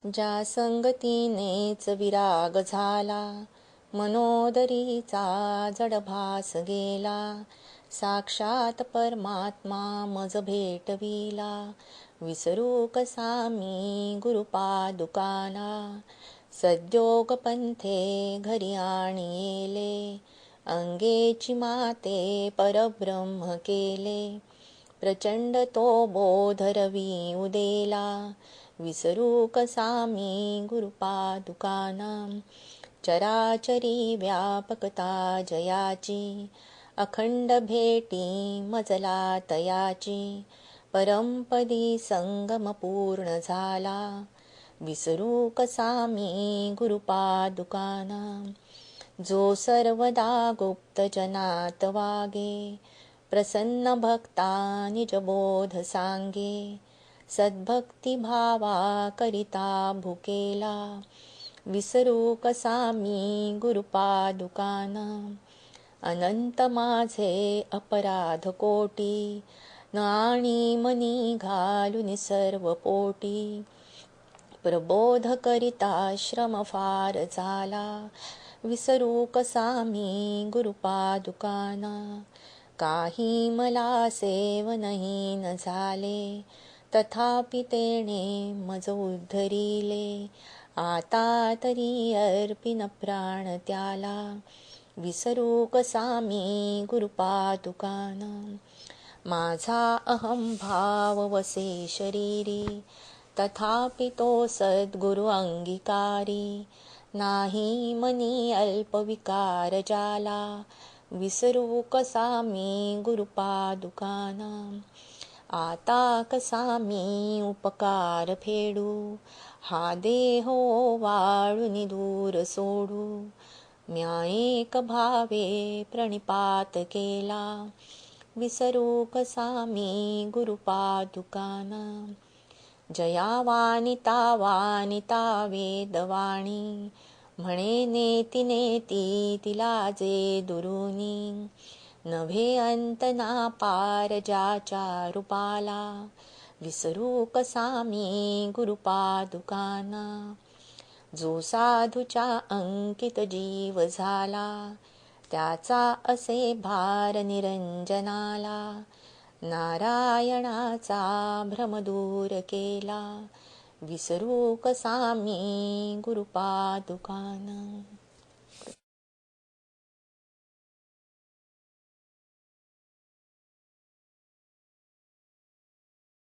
ज्या संगतीनेच विराग झाला, मनोदरीचा जडभास गेला. साक्षात परमात्मा मज भेटविला, विसरू कसा मी गुरुपादुकाना. सद्योग पंथे घरी आणिले, अंगेची माते परब्रह्म केले. प्रचंड तो बोध रवी उदेला, विसरू कसा मी गुरुपादुकाना. चराचरी व्यापकता जयाची, अखंड भेटी मजला तयाची. परमपदी संगम पूर्ण झाला, विसरू कसा मी गुरुपादुकाना. जो सर्वदा गुप्त जनात वागे, प्रसन्न भक्ता निजबोध सांगे. सद्भक्ती भावा करिता भुकेला, विसरू कसा मी गुरुपादुकाना. अनंत माझे अपराध कोटी, न आणि मनी घालून सर्व पोटी. प्रबोध करिता श्रम फार झाला, विसरू कसा मी गुरुपादुकाना. काही मला सेवनही न झाले, तथापि तेणे मज उद्धरिले. आता तरी अर्पिन प्राण त्याला, विसरू कसा मी गुरुपादुकाना. माझा अहंभाव वसे शरीरी, तथापि तो सद्गुरु अंगीकारी. नाही मनी अल्प विकार जाला, विसरू कसा मी गुरुपादुकाना. आता कसा मी उपकार फेडू, हा देह वाळून दूर सोडू. म्या एक भावे प्रणिपात केला, विसरू कसा मी गुरुपादुकाना. जया वानिता वानिता वेदवाणी, म्हणे नेती नेती तिला जे दुरुनी. नभे अंत ना पार ज्याच्या रूपाला, विसरू कसा मी गुरुपादुकाना. जो साधूच्या अंकित जीव झाला, त्याचा असे भार निरंजनाला. नारायणाचा भ्रम दूर केला, विसरू कसा मी गुरुपादुकाना.